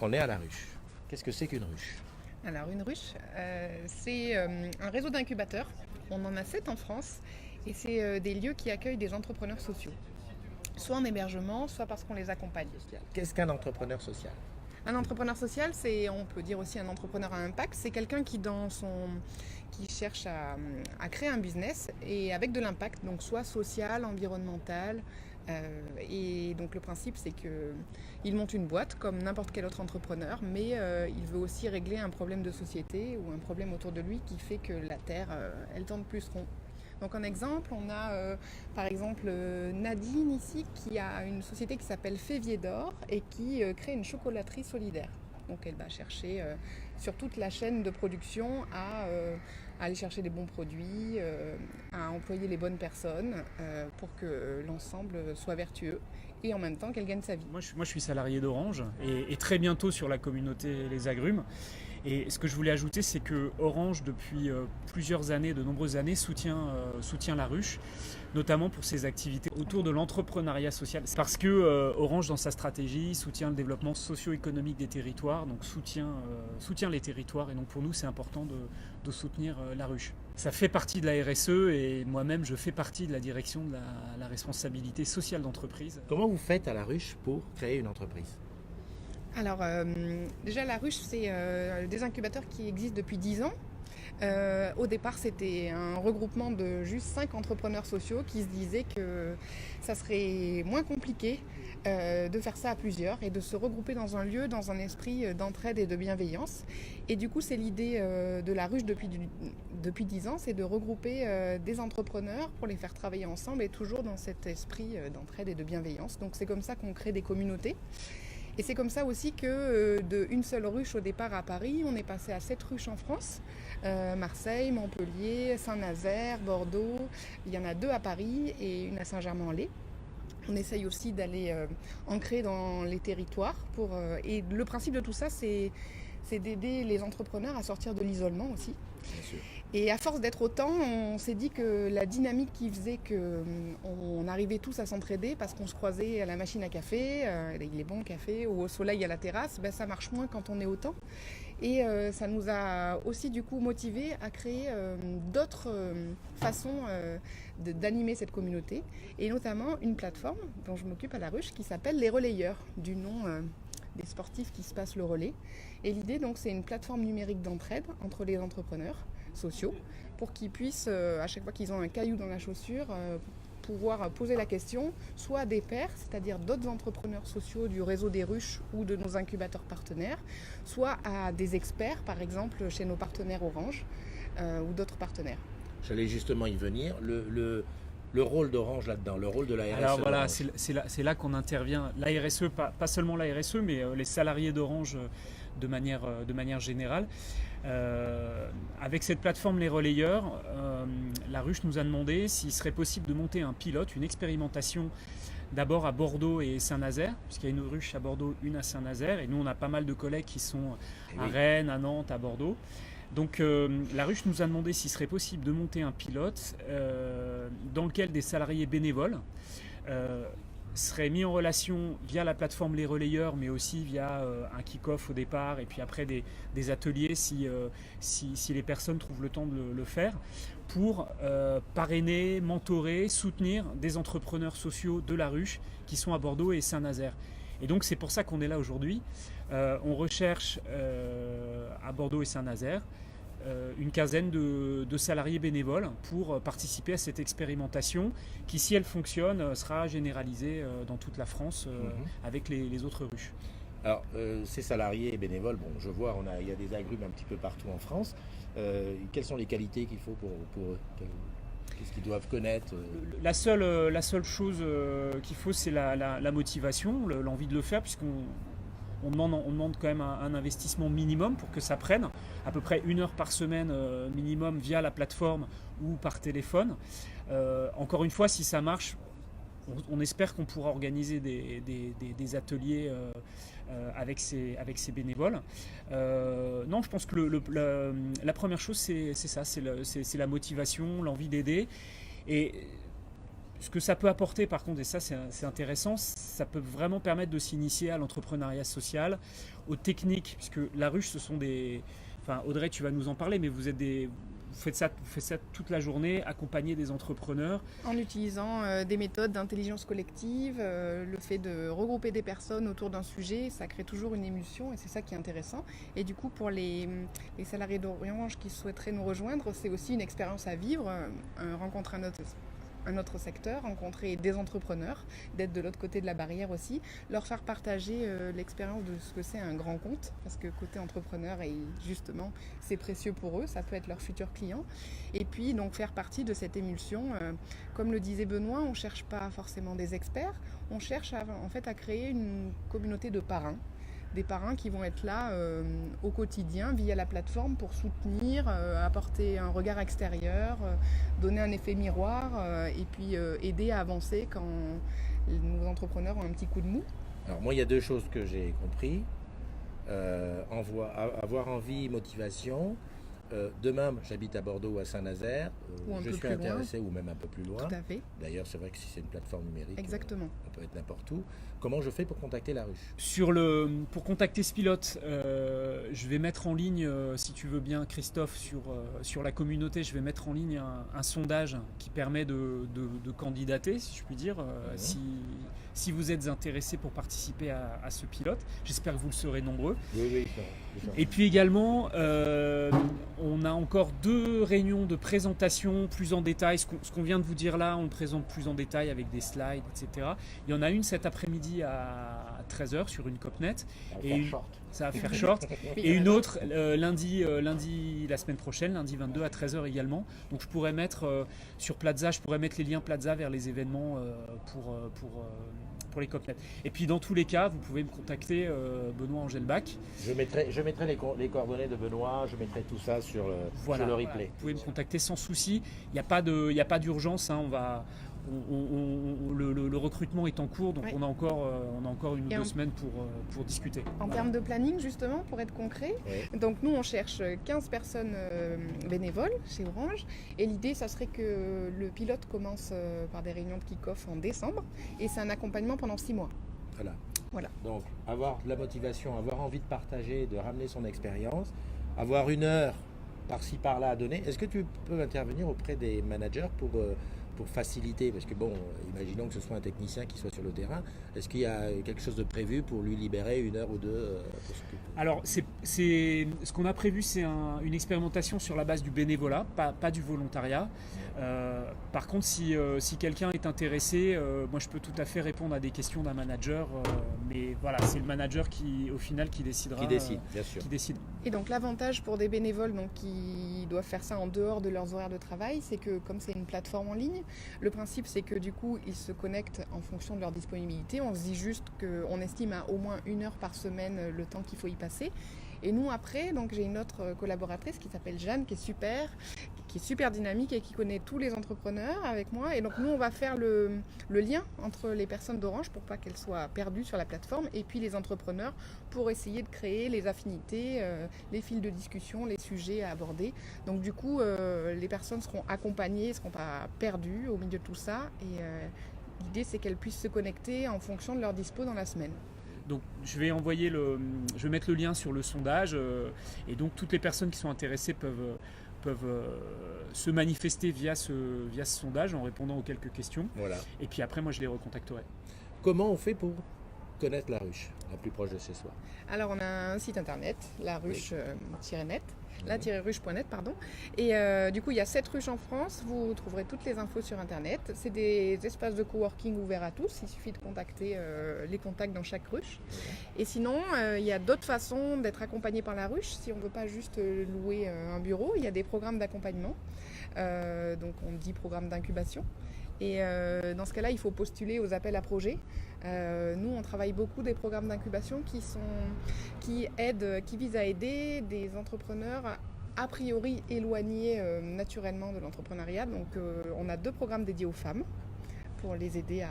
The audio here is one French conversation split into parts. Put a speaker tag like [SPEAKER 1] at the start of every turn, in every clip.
[SPEAKER 1] On est à la ruche. Qu'est-ce que c'est qu'une ruche?
[SPEAKER 2] Alors une ruche, c'est un réseau d'incubateurs. On en a 7 en France et c'est des lieux qui accueillent des entrepreneurs sociaux. Soit en hébergement, soit parce qu'on les accompagne.
[SPEAKER 1] Qu'est-ce qu'un entrepreneur social?
[SPEAKER 2] Un entrepreneur social, on peut dire aussi un entrepreneur à impact, c'est quelqu'un qui cherche à créer un business et avec de l'impact, donc soit social, environnemental. Et donc le principe, c'est qu'il monte une boîte comme n'importe quel autre entrepreneur, mais il veut aussi régler un problème de société ou un problème autour de lui qui fait que la Terre, elle tourne plus rond. Donc en exemple, on a par exemple Nadine ici qui a une société qui s'appelle Févier d'Or et qui crée une chocolaterie solidaire. Donc elle va chercher sur toute la chaîne de production à aller chercher des bons produits, à employer les bonnes personnes pour que l'ensemble soit vertueux et en même temps qu'elle gagne sa vie.
[SPEAKER 3] Moi, je suis salarié d'Orange et très bientôt sur la communauté Les Agrumes. Et ce que je voulais ajouter, c'est que Orange, depuis plusieurs années, de nombreuses années, soutient la ruche, notamment pour ses activités autour de l'entrepreneuriat social. C'est parce que Orange, dans sa stratégie, soutient le développement socio-économique des territoires, donc soutient les territoires. Et donc pour nous, c'est important de soutenir la ruche. Ça fait partie de la RSE et moi-même, je fais partie de la direction de la responsabilité sociale d'entreprise.
[SPEAKER 1] Comment vous faites à la ruche pour créer une entreprise?
[SPEAKER 2] Alors déjà la ruche, c'est des incubateurs qui existent depuis 10 ans. Au départ, c'était un regroupement de juste 5 entrepreneurs sociaux qui se disaient que ça serait moins compliqué de faire ça à plusieurs et de se regrouper dans un lieu, dans un esprit d'entraide et de bienveillance. Et du coup, c'est l'idée de la ruche depuis 10 ans, c'est de regrouper des entrepreneurs pour les faire travailler ensemble et toujours dans cet esprit d'entraide et de bienveillance. Donc c'est comme ça qu'on crée des communautés. Et c'est comme ça aussi que d'une seule ruche au départ à Paris, on est passé à 7 ruches en France. Marseille, Montpellier, Saint-Nazaire, Bordeaux. Il y en a 2 à Paris et une à Saint-Germain-en-Laye. On essaye aussi d'aller ancrer dans les territoires. Et le principe de tout ça, c'est d'aider les entrepreneurs à sortir de l'isolement aussi.
[SPEAKER 1] Bien sûr.
[SPEAKER 2] Et à force d'être autant, on s'est dit que la dynamique qui faisait qu'on arrivait tous à s'entraider parce qu'on se croisait à la machine à café, il est bon le café, ou au soleil à la terrasse, ça marche moins quand on est autant. Et ça nous a aussi du coup motivés à créer d'autres façons d'animer cette communauté. Et notamment une plateforme dont je m'occupe à la ruche qui s'appelle Les Relayeurs, du nom des sportifs qui se passent le relais. Et l'idée donc c'est une plateforme numérique d'entraide entre les entrepreneurs sociaux pour qu'ils puissent, à chaque fois qu'ils ont un caillou dans la chaussure, pouvoir poser la question soit à des pairs, c'est-à-dire d'autres entrepreneurs sociaux du réseau des ruches ou de nos incubateurs partenaires, soit à des experts, par exemple chez nos partenaires Orange ou d'autres partenaires.
[SPEAKER 1] J'allais justement y venir. Le rôle d'Orange là-dedans, le rôle de la RSE.
[SPEAKER 3] Alors voilà, c'est là qu'on intervient. La RSE, pas seulement la RSE, mais les salariés d'Orange de manière générale. Avec cette plateforme Les Relayeurs, la ruche nous a demandé s'il serait possible de monter un pilote, une expérimentation d'abord à Bordeaux et Saint-Nazaire, puisqu'il y a une ruche à Bordeaux, une à Saint-Nazaire, et nous on a pas mal de collègues qui sont à Rennes, à Nantes, à Bordeaux. Donc la ruche nous a demandé s'il serait possible de monter un pilote dans lequel des salariés bénévoles seraient mis en relation via la plateforme Les Relayeurs, mais aussi via un kick-off au départ et puis après des ateliers si les personnes trouvent le temps de le faire, pour parrainer, mentorer, soutenir des entrepreneurs sociaux de la ruche qui sont à Bordeaux et Saint-Nazaire. Et donc c'est pour ça qu'on est là aujourd'hui. On recherche à Bordeaux et Saint-Nazaire une quinzaine de salariés bénévoles pour participer à cette expérimentation qui, si elle fonctionne, sera généralisée dans toute la France avec les autres ruches.
[SPEAKER 1] Alors, ces salariés et bénévoles, bon, je vois, il y a des agrumes un petit peu partout en France. Quelles sont les qualités qu'il faut pour eux? Qu'est-ce qu'ils doivent connaître?
[SPEAKER 3] La seule chose qu'il faut, c'est la motivation, l'envie de le faire, puisqu'on demande quand même un investissement minimum pour que ça prenne, à peu près 1 heure par semaine minimum via la plateforme ou par téléphone. Encore une fois, si ça marche, on espère qu'on pourra organiser des ateliers avec ces bénévoles. Non, je pense que la première chose, c'est ça, c'est la motivation, l'envie d'aider. Et ce que ça peut apporter par contre, et ça c'est intéressant, ça peut vraiment permettre de s'initier à l'entrepreneuriat social, aux techniques, puisque la ruche ce sont des... Enfin Audrey tu vas nous en parler, mais vous faites ça toute la journée, accompagner des entrepreneurs.
[SPEAKER 2] En utilisant des méthodes d'intelligence collective, le fait de regrouper des personnes autour d'un sujet, ça crée toujours une émulsion et c'est ça qui est intéressant. Et du coup, pour les salariés d'Orange qui souhaiteraient nous rejoindre, c'est aussi une expérience à vivre, rencontrer un autre secteur, rencontrer des entrepreneurs, d'être de l'autre côté de la barrière aussi, leur faire partager l'expérience de ce que c'est un grand compte, parce que côté entrepreneur, et justement, c'est précieux pour eux, ça peut être leur futur client. Et puis, donc, faire partie de cette émulsion. Comme le disait Benoît, on ne cherche pas forcément des experts, on cherche en fait à créer une communauté de parrains. Des parrains qui vont être là au quotidien via la plateforme pour soutenir, apporter un regard extérieur, donner un effet miroir et puis aider à avancer quand nos entrepreneurs ont un petit coup de mou.
[SPEAKER 1] Alors moi, il y a deux choses que j'ai compris. Avoir envie, motivation. Demain, j'habite à Bordeaux ou à Saint-Nazaire. Je suis intéressé ou même un peu plus loin.
[SPEAKER 2] Tout à fait.
[SPEAKER 1] D'ailleurs, c'est vrai que si c'est une plateforme numérique,
[SPEAKER 2] exactement.
[SPEAKER 1] On peut être n'importe où. Comment je fais pour contacter la ruche ?
[SPEAKER 3] Pour contacter ce pilote, je vais mettre en ligne, si tu veux bien Christophe, sur la communauté, je vais mettre en ligne un sondage qui permet de candidater, si je puis dire, si vous êtes intéressé pour participer à ce pilote. J'espère que vous le serez nombreux.
[SPEAKER 1] Oui.
[SPEAKER 3] Et puis également, on a encore 2 réunions de présentation plus en détail. Ce qu'on vient de vous dire là, on le présente plus en détail avec des slides, etc. Il y en a une cet après-midi à 13h sur une Copnet. Ça va faire short. Et une autre lundi, la semaine prochaine, lundi 22 à 13h également. Donc je pourrais mettre sur Plaza, je pourrais mettre les liens Plaza vers les événements pour les Copnet. Et puis dans tous les cas, vous pouvez me contacter, Benoît Angelbach.
[SPEAKER 1] Je mettrai les coordonnées de Benoît, je mettrai tout ça sur le replay.
[SPEAKER 3] Voilà. Vous pouvez me contacter sans souci. Il n'y a pas d'urgence. Hein. Le recrutement est en cours, donc on a encore 1 ou 2 semaines pour discuter.
[SPEAKER 2] En termes de planning, justement, pour être concret, donc nous, on cherche 15 personnes bénévoles chez Orange. Et l'idée, ça serait que le pilote commence par des réunions de kick-off en décembre. Et c'est un accompagnement pendant 6 mois. Voilà. Donc,
[SPEAKER 1] avoir de la motivation, avoir envie de partager, de ramener son expérience, avoir 1 heure par-ci, par-là à donner. Est-ce que tu peux intervenir auprès des managers pour faciliter, parce que imaginons que ce soit un technicien qui soit sur le terrain, est-ce qu'il y a quelque chose de prévu pour lui libérer 1 heure ou 2 pour s'occuper ?
[SPEAKER 3] Alors, ce qu'on a prévu, c'est une expérimentation sur la base du bénévolat, pas du volontariat. Par contre, si quelqu'un est intéressé, moi je peux tout à fait répondre à des questions d'un manager, mais voilà, c'est le manager qui décidera.
[SPEAKER 1] Qui décide, bien sûr.
[SPEAKER 3] Qui décide.
[SPEAKER 2] Et donc l'avantage pour des bénévoles qui doivent faire ça en dehors de leurs horaires de travail, c'est que comme c'est une plateforme en ligne, le principe c'est que du coup ils se connectent en fonction de leur disponibilité. On se dit juste qu'on estime à au moins 1 heure par semaine le temps qu'il faut y passer. Et nous après, donc j'ai une autre collaboratrice qui s'appelle Jeanne, qui est super dynamique et qui connaît tous les entrepreneurs avec moi. Et donc nous on va faire le lien entre les personnes d'Orange pour pas qu'elles soient perdues sur la plateforme et puis les entrepreneurs pour essayer de créer les affinités, les fils de discussion, les sujets à aborder. Donc du coup les personnes seront accompagnées, ne seront pas perdues au milieu de tout ça. Et l'idée c'est qu'elles puissent se connecter en fonction de leur dispo dans la semaine.
[SPEAKER 3] Donc je vais mettre le lien sur le sondage et donc toutes les personnes qui sont intéressées peuvent se manifester via ce sondage en répondant aux quelques questions.
[SPEAKER 1] Voilà.
[SPEAKER 3] Et puis après, moi, je les recontacterai.
[SPEAKER 1] Comment on fait pour connaître la ruche la plus proche de chez soi ?
[SPEAKER 2] Alors, on a un site internet, laruche-net. La-ruche.net, pardon. Et du coup, il y a 7 ruches en France. Vous trouverez toutes les infos sur Internet. C'est des espaces de coworking ouverts à tous. Il suffit de contacter les contacts dans chaque ruche. Et sinon, il y a d'autres façons d'être accompagné par la ruche. Si on ne veut pas juste louer un bureau, il y a des programmes d'accompagnement. Donc, on dit programme d'incubation. Et dans ce cas-là, il faut postuler aux appels à projets. Nous, on travaille beaucoup des programmes d'incubation qui visent à aider des entrepreneurs a priori éloignés naturellement de l'entrepreneuriat. Donc, on a 2 programmes dédiés aux femmes pour les aider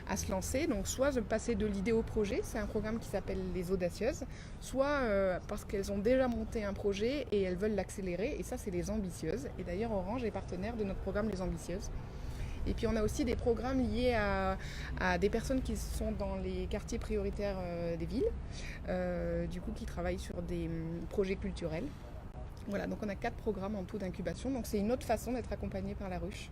[SPEAKER 2] à se lancer. Donc, soit de passer de l'idée au projet, c'est un programme qui s'appelle les Audacieuses, soit parce qu'elles ont déjà monté un projet et elles veulent l'accélérer. Et ça, c'est les Ambitieuses. Et d'ailleurs, Orange est partenaire de notre programme Les Ambitieuses. Et puis on a aussi des programmes liés à des personnes qui sont dans les quartiers prioritaires des villes, du coup qui travaillent sur des projets culturels. Voilà, donc on a 4 programmes en tout d'incubation, donc c'est une autre façon d'être accompagné par la ruche.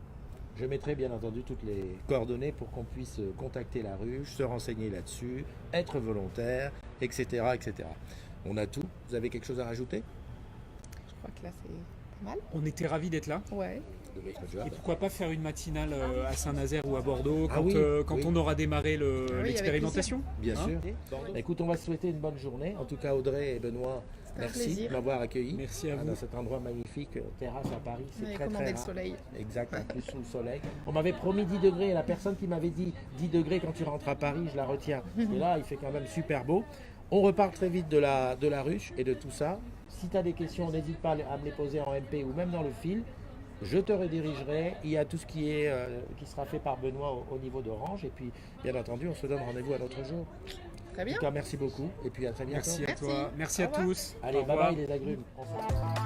[SPEAKER 1] Je mettrai bien entendu toutes les coordonnées pour qu'on puisse contacter la ruche, se renseigner là-dessus, être volontaire, etc., etc. On a tout. Vous avez quelque chose à rajouter?
[SPEAKER 2] Je crois que là c'est pas mal.
[SPEAKER 3] On était ravis d'être là.
[SPEAKER 2] Ouais.
[SPEAKER 1] De votre job.
[SPEAKER 3] Et pourquoi pas faire une matinale à Saint-Nazaire ou à Bordeaux
[SPEAKER 1] Ah
[SPEAKER 3] quand,
[SPEAKER 1] oui,
[SPEAKER 3] quand
[SPEAKER 1] oui.
[SPEAKER 3] on aura démarré
[SPEAKER 2] avec
[SPEAKER 3] l'expérimentation.
[SPEAKER 1] Bien
[SPEAKER 3] Hein?
[SPEAKER 1] sûr. Écoute, on va se souhaiter une bonne journée. En tout cas, Audrey et Benoît,
[SPEAKER 2] un
[SPEAKER 1] merci
[SPEAKER 2] plaisir.
[SPEAKER 1] de m'avoir accueilli.
[SPEAKER 3] Merci à vous.
[SPEAKER 1] Dans cet endroit magnifique, terrasse à Paris.
[SPEAKER 2] On
[SPEAKER 1] C'est
[SPEAKER 2] avait
[SPEAKER 1] très
[SPEAKER 2] commandé
[SPEAKER 1] très
[SPEAKER 2] le
[SPEAKER 1] rare.
[SPEAKER 2] soleil.
[SPEAKER 1] Exact, en plus sous le soleil. On m'avait promis 10 degrés et la personne qui m'avait dit 10 degrés quand tu rentres à Paris, je la retiens. Et là, il fait quand même super beau. On repart très vite de la ruche et de tout ça. Si tu as des questions, n'hésite pas à me les poser en MP ou même dans le fil. Je te redirigerai. Il y a tout ce qui sera fait par Benoît au niveau d'Orange. Et puis, bien entendu, on se donne rendez-vous à l'autre jour.
[SPEAKER 2] Très
[SPEAKER 1] En
[SPEAKER 2] bien.
[SPEAKER 1] tout cas, merci beaucoup. Et puis à très bientôt.
[SPEAKER 3] Merci à
[SPEAKER 2] Merci.
[SPEAKER 3] toi. Merci
[SPEAKER 2] Au
[SPEAKER 3] à
[SPEAKER 2] revoir.
[SPEAKER 3] tous.
[SPEAKER 1] Allez,
[SPEAKER 3] Au
[SPEAKER 1] bye
[SPEAKER 3] revoir.
[SPEAKER 1] bye les agrumes. On se retrouve.